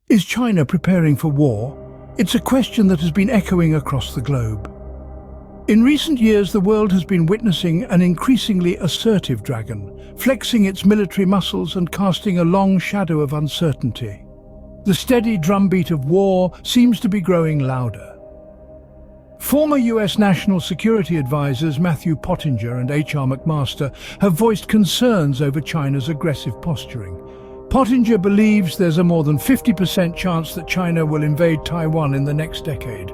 Is China preparing for war? It's a question that has been echoing across the globe. In recent years, the world has been witnessing an increasingly assertive dragon, flexing its military muscles and casting a long shadow of uncertainty. The steady drumbeat of war seems to be growing louder. Former US National Security Advisors Matthew Pottinger and H.R. McMaster have voiced concerns over China's aggressive posturing. Pottinger believes there's a more than 50% chance that China will invade Taiwan in the next decade.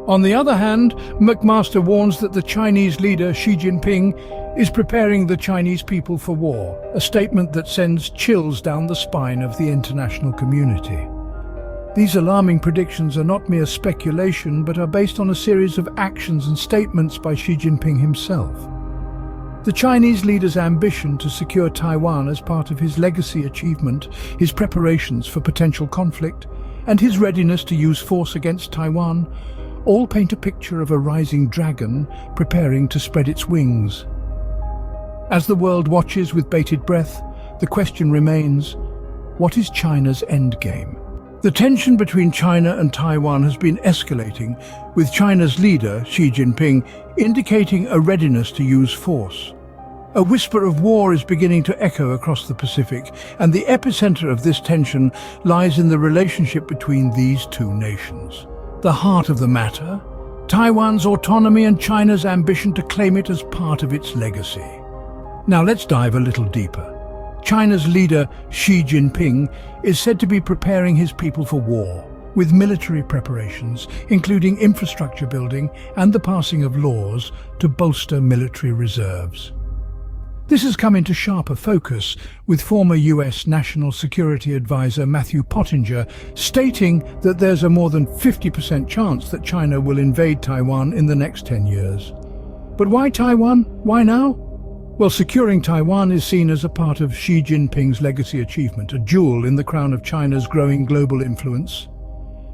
On the other hand, McMaster warns that the Chinese leader Xi Jinping is preparing the Chinese people for war, a statement that sends chills down the spine of the international community. These alarming predictions are not mere speculation, but are based on a series of actions and statements by Xi Jinping himself. The Chinese leader's ambition to secure Taiwan as part of his legacy achievement, his preparations for potential conflict, and his readiness to use force against Taiwan all paint a picture of a rising dragon preparing to spread its wings. As the world watches with bated breath, the question remains, what is China's endgame? The tension between China and Taiwan has been escalating, with China's leader, Xi Jinping, indicating a readiness to use force. A whisper of war is beginning to echo across the Pacific, and the epicenter of this tension lies in the relationship between these two nations. The heart of the matter, Taiwan's autonomy and China's ambition to claim it as part of its legacy. Now let's dive a little deeper. China's leader, Xi Jinping, is said to be preparing his people for war, with military preparations, including infrastructure building and the passing of laws to bolster military reserves. This has come into sharper focus, with former US National Security Advisor Matthew Pottinger stating that there's a more than 50% chance that China will invade Taiwan in the next 10 years. But why Taiwan? Why now? Well, securing Taiwan is seen as a part of Xi Jinping's legacy achievement, a jewel in the crown of China's growing global influence.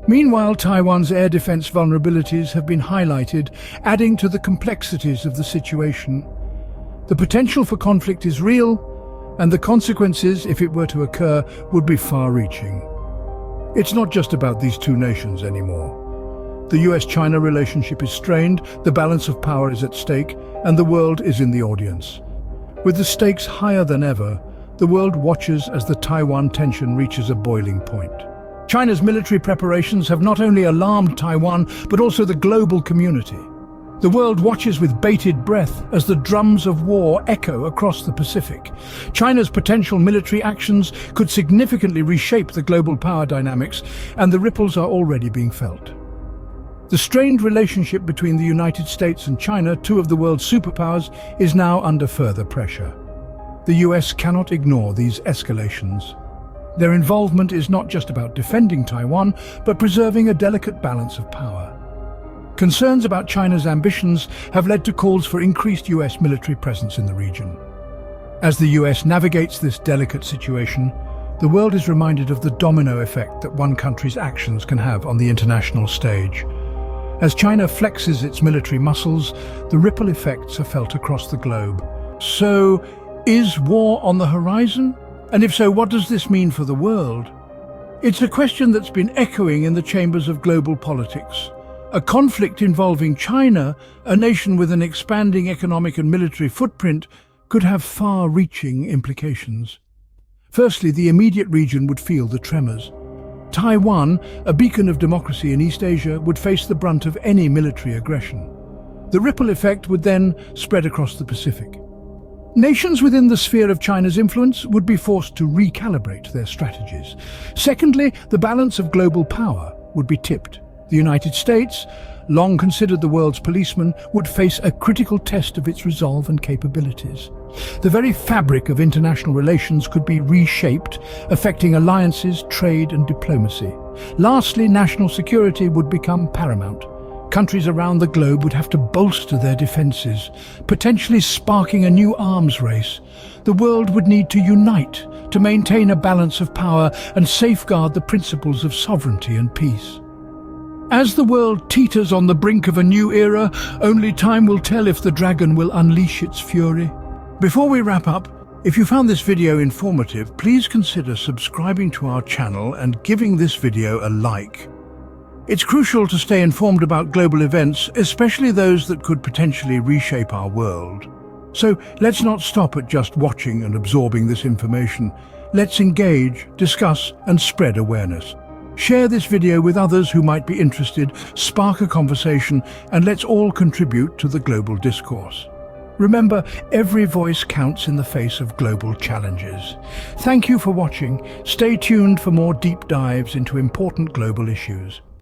Meanwhile, Taiwan's air defense vulnerabilities have been highlighted, adding to the complexities of the situation. The potential for conflict is real, and the consequences, if it were to occur, would be far-reaching. It's not just about these two nations anymore. The US-China relationship is strained, the balance of power is at stake, and the world is in the audience. With the stakes higher than ever, the world watches as the Taiwan tension reaches a boiling point. China's military preparations have not only alarmed Taiwan, but also the global community. The world watches with bated breath as the drums of war echo across the Pacific. China's potential military actions could significantly reshape the global power dynamics, and the ripples are already being felt. The strained relationship between the United States and China, two of the world's superpowers, is now under further pressure. The US cannot ignore these escalations. Their involvement is not just about defending Taiwan, but preserving a delicate balance of power. Concerns about China's ambitions have led to calls for increased US military presence in the region. As the US navigates this delicate situation, the world is reminded of the domino effect that one country's actions can have on the international stage. As China flexes its military muscles, the ripple effects are felt across the globe. So, is war on the horizon? And if so, what does this mean for the world? It's a question that's been echoing in the chambers of global politics. A conflict involving China, a nation with an expanding economic and military footprint, could have far-reaching implications. Firstly, the immediate region would feel the tremors. Taiwan, a beacon of democracy in East Asia, would face the brunt of any military aggression. The ripple effect would then spread across the Pacific. Nations within the sphere of China's influence would be forced to recalibrate their strategies. Secondly, the balance of global power would be tipped. The United States, long considered the world's policeman, would face a critical test of its resolve and capabilities. The very fabric of international relations could be reshaped, affecting alliances, trade and diplomacy. Lastly, national security would become paramount. Countries around the globe would have to bolster their defenses, potentially sparking a new arms race. The world would need to unite to maintain a balance of power and safeguard the principles of sovereignty and peace. As the world teeters on the brink of a new era, only time will tell if the dragon will unleash its fury. Before we wrap up, If you found this video informative, please consider subscribing to our channel and giving this video a like. It's crucial to stay informed about global events, especially those that could potentially reshape our world. So let's not stop at just watching and absorbing this information. Let's engage, discuss, and spread awareness. Share this video with others who might be interested, spark a conversation, and let's all contribute to the global discourse. Remember, every voice counts in the face of global challenges. Thank you for watching. Stay tuned for more deep dives into important global issues.